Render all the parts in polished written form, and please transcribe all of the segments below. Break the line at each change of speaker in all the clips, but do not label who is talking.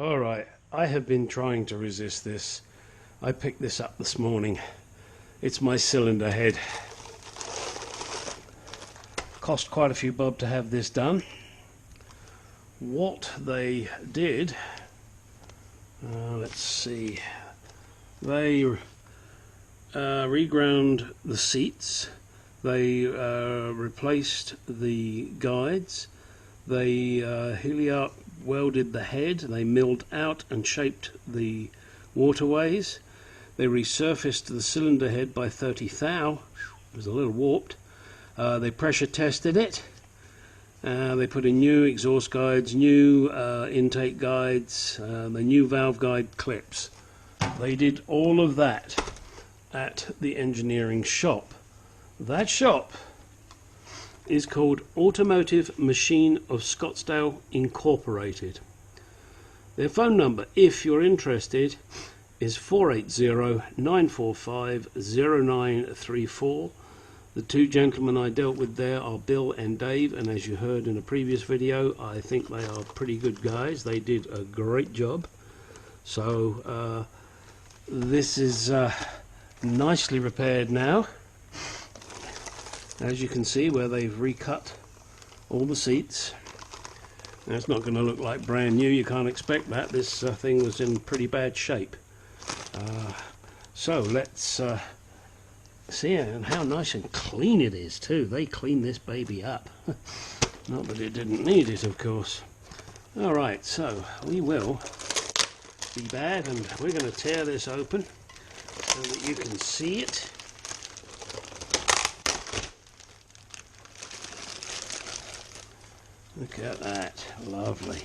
Alright, I have been trying to resist this. I picked this up this morning. It's my cylinder head. Cost quite a few bob to have this done. What they did, let's see, they reground the seats, they replaced the guides, they helium welded the head, they milled out and shaped the waterways, they resurfaced the cylinder head by 30 thou, it was a little warped, they pressure tested it, they put in new exhaust guides, new intake guides, the new valve guide clips. They did all of that at the engineering shop. That shop is called Automotive Machine of Scottsdale Incorporated. Their phone number, if you're interested, is 480-945-0934. The two gentlemen I dealt with there are Bill and Dave, and as you heard in a previous video, I think they are pretty good guys. They did a great job. So this is nicely repaired now, as you can see, where they've recut all the seats. Now, it's not going to look like brand new, you can't expect that. This thing was in pretty bad shape. So let's see how nice and clean it is too. They cleaned this baby up. Not that it didn't need it, of course. Alright, so we will be bad, and we're going to tear this open so that you can see it. Look at that, lovely.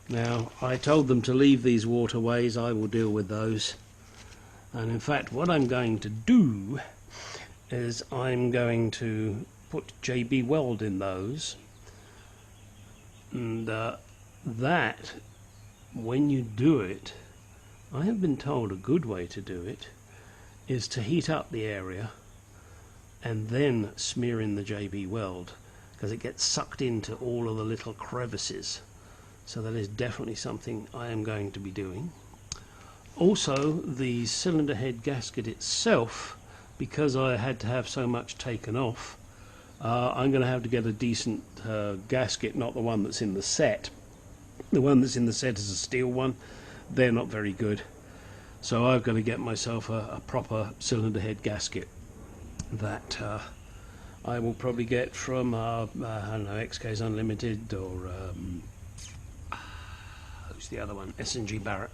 Now, I told them to leave these waterways. I will deal with those. And in fact, what I'm going to do is I'm going to put JB Weld in those. And that, when you do it, I have been told a good way to do it is to heat up the area and then smear in the JB Weld, because it gets sucked into all of the little crevices. So that is definitely something I am going to be doing. Also, the cylinder head gasket itself, because I had to have so much taken off, I'm going to have to get a decent gasket, not the one that's in the set. The one that's in the set is a steel one. They're not very good. So I've got to get myself a proper cylinder head gasket that I will probably get from, I don't know, XK's Unlimited, or who's the other one? S&G Barrett.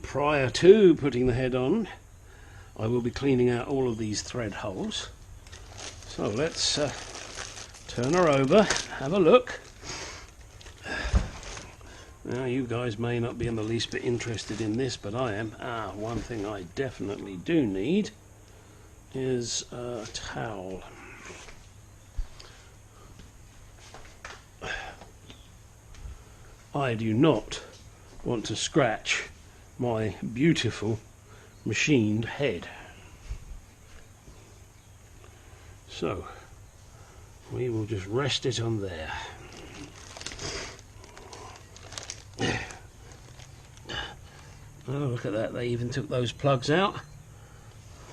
Prior to putting the head on, I will be cleaning out all of these thread holes. So let's turn her over, have a look. Now, you guys may not be in the least bit interested in this, but I am. One thing I definitely do need is a towel. I do not want to scratch my beautiful machined head. So we will just rest it on there. Oh, look at that, they even took those plugs out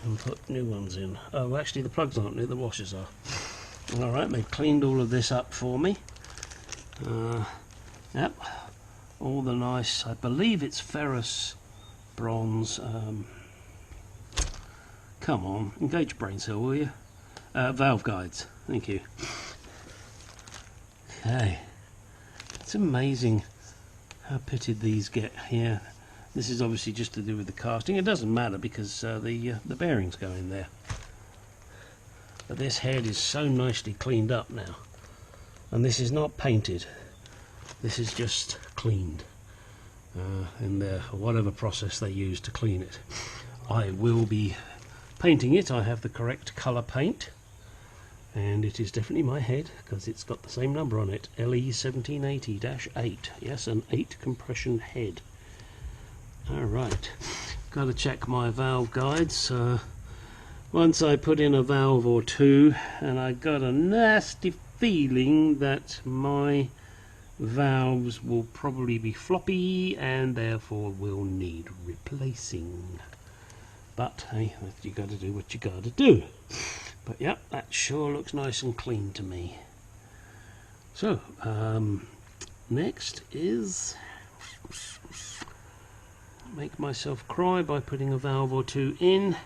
and put new ones in. Oh, actually the plugs aren't new, the washers are. Alright, they've cleaned all of this up for me. Yep, all the nice, I believe it's ferrous bronze. Come on, engage brain cell, will you? Valve guides, thank you. Okay, it's amazing how pitted these get here. This is obviously just to do with the casting. It doesn't matter because the bearings go in there. But this head is so nicely cleaned up now, and this is not painted. This is just cleaned in their whatever process they use to clean it. I will be painting it. I have the correct colour paint, and it is definitely my head because it's got the same number on it, LE1780-8. Yes, an 8 compression head. Alright, got to check my valve guides. Once I put in a valve or two, and I got a nasty feeling that my valves will probably be floppy and therefore will need replacing. But hey, you got to do what you got to do. But yeah, that sure looks nice and clean to me. So next is make myself cry by putting a valve or two in.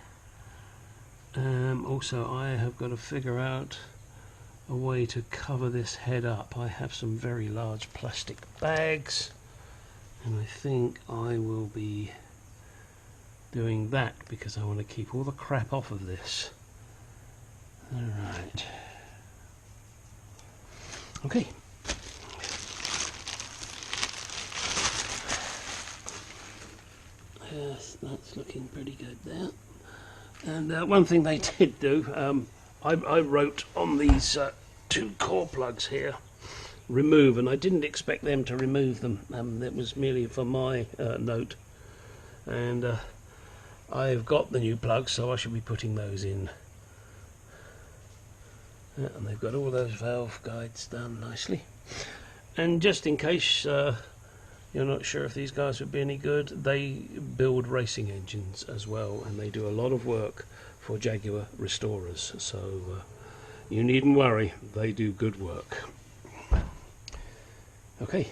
Also, I have got to figure out a way to cover this head up. I have some very large plastic bags, and I think I will be doing that because I want to keep all the crap off of this. Alright. Okay. Yes, that's looking pretty good there. And one thing they did do, I wrote on these two core plugs here, remove, and I didn't expect them to remove them. It was merely for my note. And I've got the new plugs, so I should be putting those in. And they've got all those valve guides done nicely. And just in case you're not sure if these guys would be any good, they build racing engines as well, and they do a lot of work for Jaguar restorers, so you needn't worry, they do good work. Okay.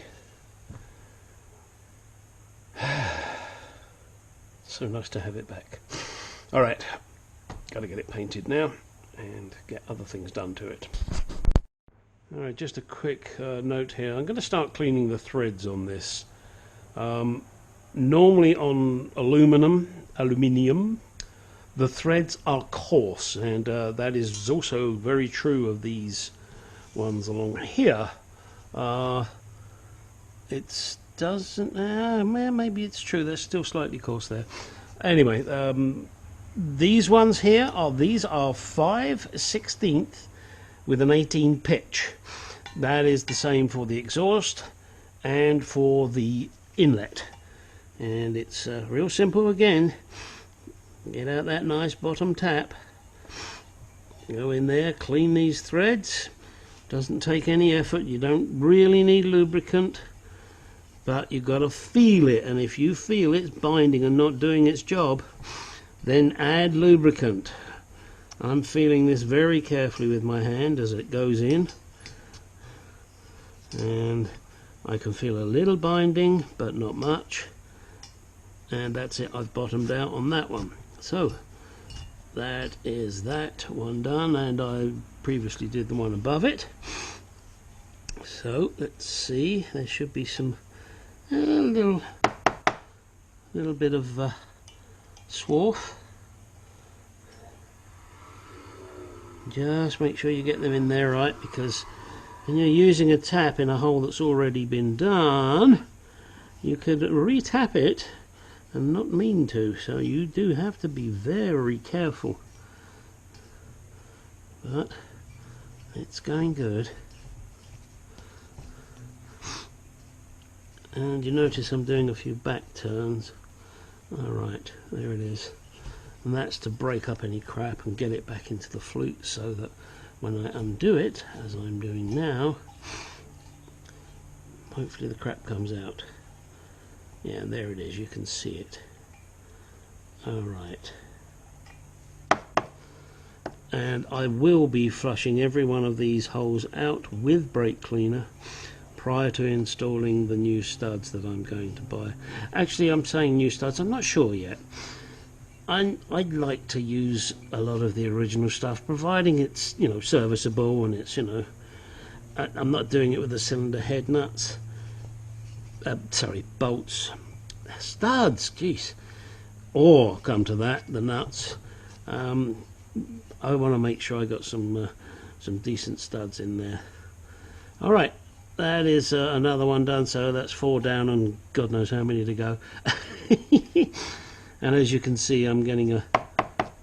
So nice to have it back. Alright, got to get it painted now and get other things done to it. Alright, just a quick note here. I'm going to start cleaning the threads on this. Normally on aluminium, the threads are coarse, and that is also very true of these ones along here. It doesn't, maybe it's true, they're still slightly coarse there. Anyway, these ones here are 5/16 with an 18 pitch. That is the same for the exhaust and for the inlet. And it's real simple again. Get out that nice bottom tap, go in there, clean these threads. Doesn't take any effort, you don't really need lubricant, but you've got to feel it, and if you feel it's binding and not doing its job, then add lubricant. I'm feeling this very carefully with my hand as it goes in, and I can feel a little binding but not much, and that's it. I've bottomed out on that one. So that is that one done, and I previously did the one above it. So let's see, there should be some little bit of swarf. Just make sure you get them in there right, because when you're using a tap in a hole that's already been done, you could re-tap it and not mean to, so you do have to be very careful. But it's going good. And you notice I'm doing a few back turns. Alright, there it is. And that's to break up any crap and get it back into the flute, so that when I undo it, as I'm doing now, hopefully the crap comes out. Yeah, there it is, you can see it. Alright. And I will be flushing every one of these holes out with brake cleaner prior to installing the new studs that I'm going to buy. Actually, I'm saying new studs, I'm not sure yet. I'd like to use a lot of the original stuff, providing it's, you know, serviceable, and it's, you know, I'm not doing it with the cylinder head nuts. Sorry, bolts. Studs, jeez. Or, come to that, the nuts. I want to make sure I got some decent studs in there. Alright, that is another one done, so that's 4 down and God knows how many to go. And as you can see, I'm getting a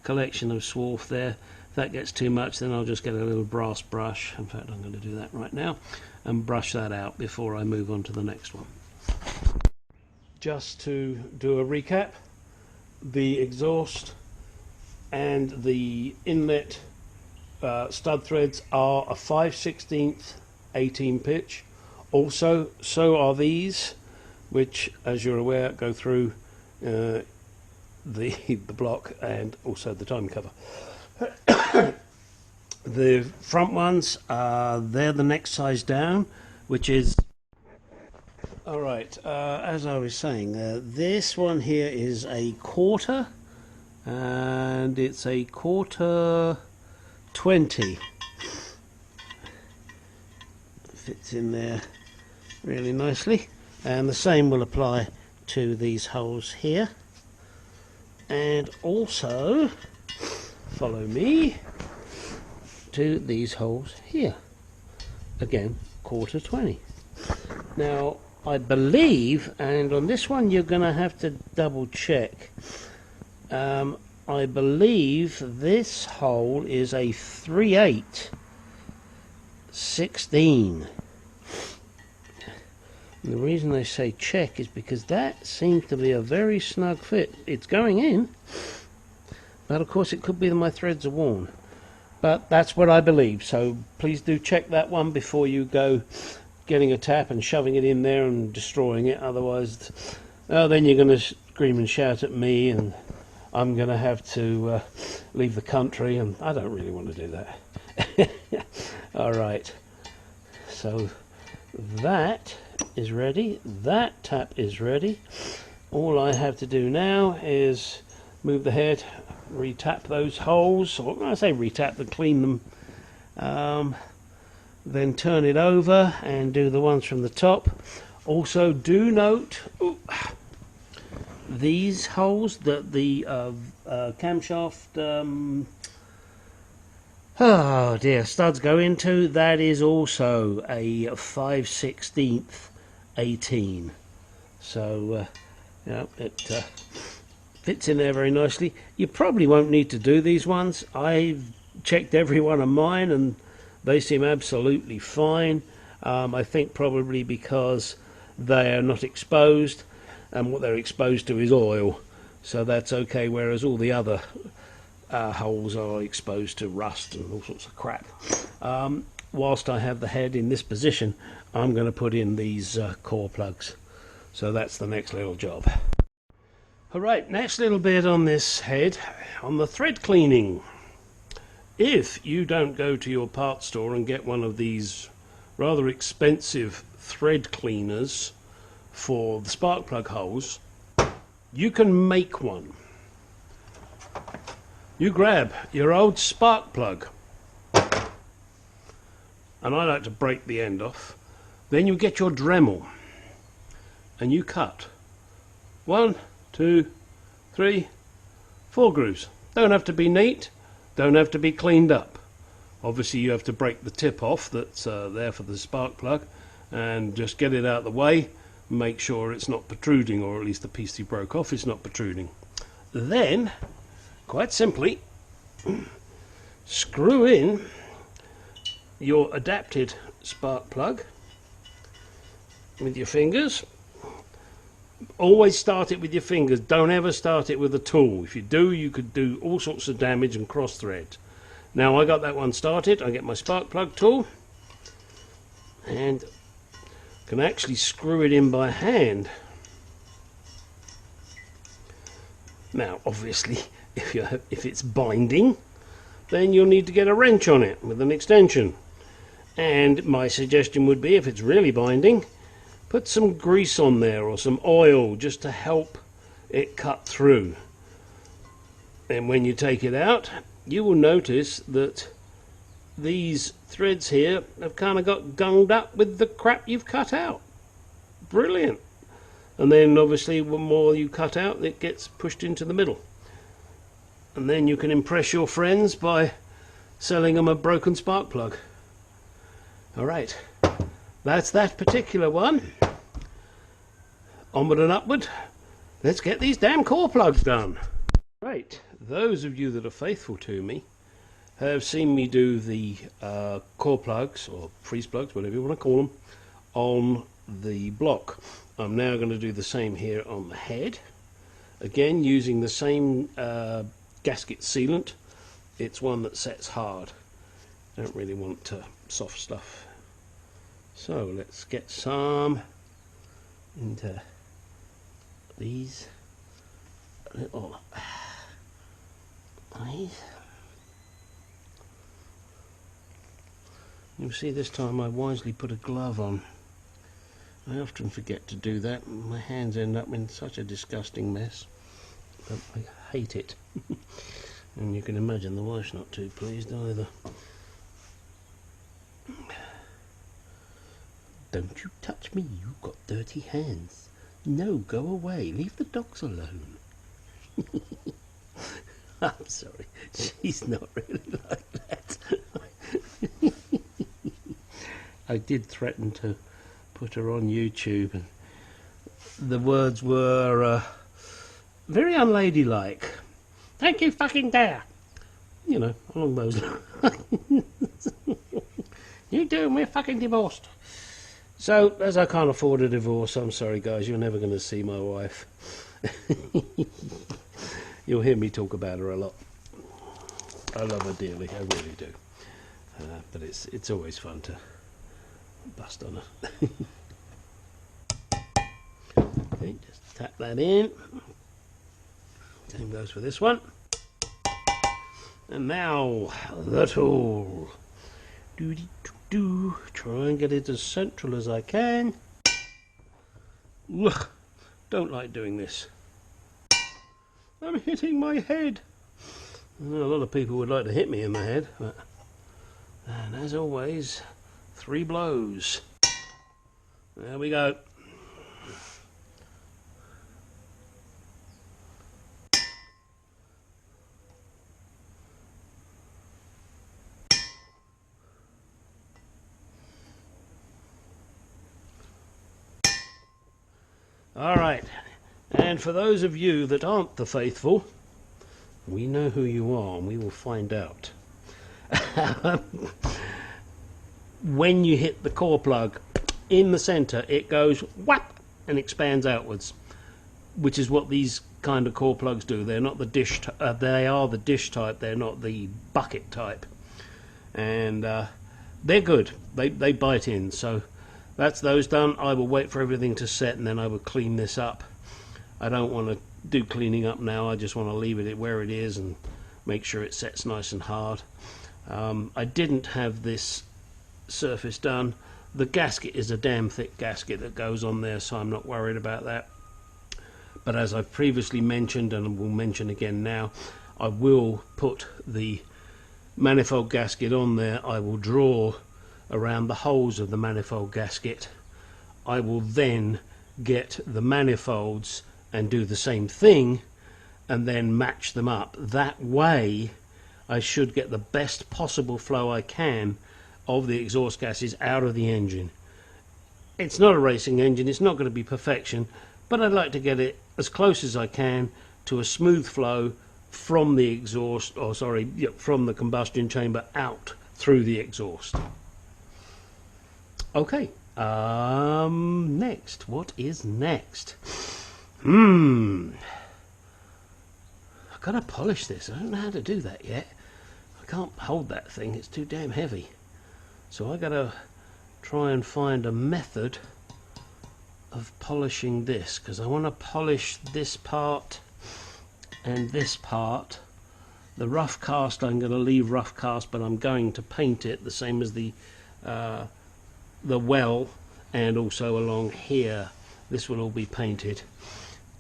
collection of swarf there. If that gets too much, then I'll just get a little brass brush. In fact, I'm going to do that right now and brush that out before I move on to the next one. Just to do a recap, the exhaust and the inlet stud threads are a 5/16 18 pitch. Also, so are these, which, as you're aware, go through the block and also the time cover. The front ones, they're the next size down, which is... Alright, as I was saying, this one here is a quarter, and it's a quarter 20. Fits in there really nicely, and the same will apply to these holes here. And also, follow me to these holes here. Again, quarter 20. Now, I believe, and on this one you're going to have to double check, I believe this hole is a 3/8 16. And the reason I say check is because that seems to be a very snug fit. It's going in, but of course it could be that my threads are worn. But that's what I believe, so please do check that one before you go getting a tap and shoving it in there and destroying it. Otherwise, then you're going to scream and shout at me, and I'm going to have to leave the country, and I don't really want to do that. Alright, so that is ready, that tap is ready. All I have to do now is move the head, retap those holes, or when I say retap, to clean them, then turn it over and do the ones from the top. Also, do note these holes that the camshaft oh dear, studs go into, that is also a 5/16 18. So yeah, it fits in there very nicely. You probably won't need to do these ones. I've checked every one of mine and they seem absolutely fine. I think probably because they are not exposed, and what they're exposed to is oil, so that's okay, whereas all the other holes are exposed to rust and all sorts of crap. Whilst I have the head in this position, I'm going to put in these core plugs, so that's the next little job. Alright, next little bit on this head, on the thread cleaning. If you don't go to your parts store and get one of these rather expensive thread cleaners for the spark plug holes, you can make one. You grab your old spark plug, and I like to break the end off, then you get your Dremel and you cut 1, 2, 3, 4 grooves. Don't have to be neat, don't have to be cleaned up. Obviously you have to break the tip off that's there for the spark plug, and just get it out of the way, make sure it's not protruding, or at least the piece you broke off is not protruding. Then, quite simply, screw in your adapted spark plug with your fingers. Always start it with your fingers, don't ever start it with a tool. If you do, you could do all sorts of damage and cross thread. Now I got that one started, I get my spark plug tool and can actually screw it in by hand. Now obviously if it's binding, then you'll need to get a wrench on it with an extension, and my suggestion would be, if it's really binding, put some grease on there or some oil just to help it cut through. And when you take it out, you will notice that these threads here have kind of got gunged up with the crap you've cut out. Brilliant. And then obviously the more you cut out, it gets pushed into the middle. And then you can impress your friends by selling them a broken spark plug. Alright, that's that particular one. Onward and upward. Let's get these damn core plugs done. Right, those of you that are faithful to me have seen me do the core plugs, or freeze plugs, whatever you want to call them, on the block. I'm now going to do the same here on the head. Again, using the same gasket sealant. It's one that sets hard. Don't really want soft stuff. So let's get some into these little eyes. You'll see this time I wisely put a glove on. I often forget to do that. My hands end up in such a disgusting mess. But I hate it. And you can imagine the wife's not too pleased either. Don't you touch me, you've got dirty hands. No, go away, leave the dogs alone. I'm sorry, she's not really like that. I did threaten to put her on YouTube, and the words were very unladylike. Thank you fucking dare. You know, along those lines. You do, and we're fucking divorced. So, as I can't afford a divorce, I'm sorry guys, you're never going to see my wife. You'll hear me talk about her a lot. I love her dearly, I really do. But it's always fun to bust on her. Okay, just tap that in. Same goes for this one. And now, the tool. Do try and get it as central as I can. Ugh, don't like doing this. I'm hitting my head. I know a lot of people would like to hit me in the head, but and as always, 3 blows. There we go. Alright, and for those of you that aren't the faithful, we know who you are and we will find out. When you hit the core plug in the center, it goes whap and expands outwards, which is what these kind of core plugs do. They're not the dish, they are the dish type, they're not the bucket type. And they're good, they bite in, so that's those done. I will wait for everything to set and then I will clean this up. I don't want to do cleaning up now, I just want to leave it where it is and make sure it sets nice and hard. I didn't have this surface done. The gasket is a damn thick gasket that goes on there, so I'm not worried about that. But as I've previously mentioned, and will mention again now, I will put the manifold gasket on there. I will draw around the holes of the manifold gasket. I will then get the manifolds and do the same thing and then match them up. That way I should get the best possible flow I can of the exhaust gases out of the engine. It's not a racing engine, it's not going to be perfection, but I'd like to get it as close as I can to a smooth flow from the exhaust, or sorry, from the combustion chamber out through the exhaust. Okay, next, what is next? I've got to polish this. I don't know how to do that yet. I can't hold that thing, it's too damn heavy. So I got to try and find a method of polishing this, because I want to polish this part and this part. The rough cast I'm going to leave rough cast, but I'm going to paint it the same as the well, and also along here this will all be painted.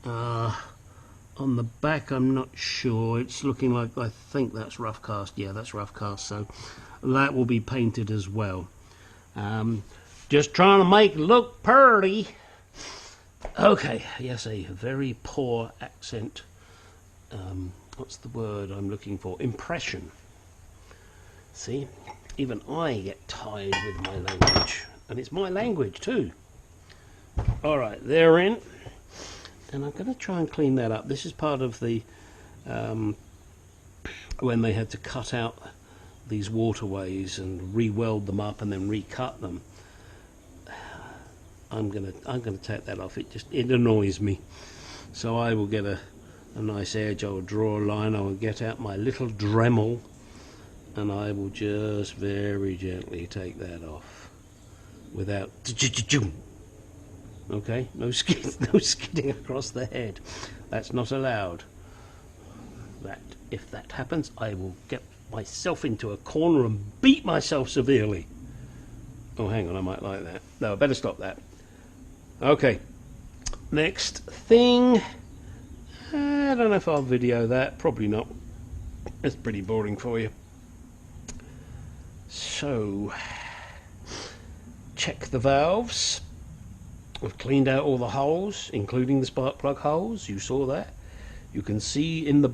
On the back I'm not sure, it's looking like, I think that's rough cast, yeah that's rough cast, so that will be painted as well. Just trying to make it look pretty. Okay, yes, a very poor accent, what's the word I'm looking for, impression. See, even I get tired with my language, and it's my language too. Alright, they're in, and I'm going to try and clean that up. This is part of the when they had to cut out these waterways and re-weld them up and then recut them. I'm gonna take that off. It annoys me. So I will get a nice edge. I will draw a line. I will get out my little Dremel and I will just very gently take that off without okay, no skidding across the head. That's not allowed. If that happens, I will get myself into a corner and beat myself severely. Oh, hang on, I might like that. No, I better stop that. Okay, next thing. I don't know if I'll video that. Probably not. It's pretty boring for you. So, check the valves. We've cleaned out all the holes, including the spark plug holes. You saw that. You can see in the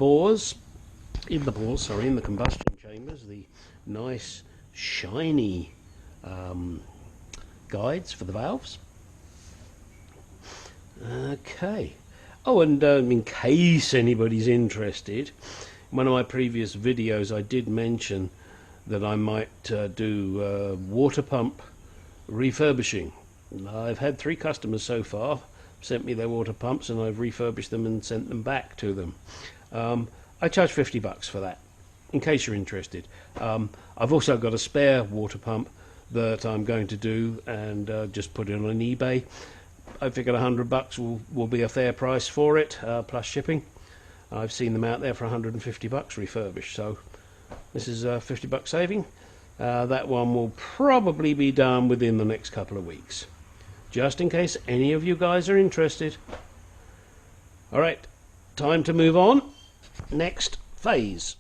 combustion chambers, the nice shiny guides for the valves. Okay. Oh, and in case anybody's interested, in one of my previous videos I did mention that I might do water pump refurbishing. I've had 3 customers so far sent me their water pumps, and I've refurbished them and sent them back to them. I charge $50 for that, in case you're interested. I've also got a spare water pump that I'm going to do and just put it on eBay. I figured $100 will be a fair price for it, plus shipping. I've seen them out there for $150 refurbished, so this is a $50 saving. That one will probably be done within the next couple of weeks, just in case any of you guys are interested. Alright, time to move on. Next phase.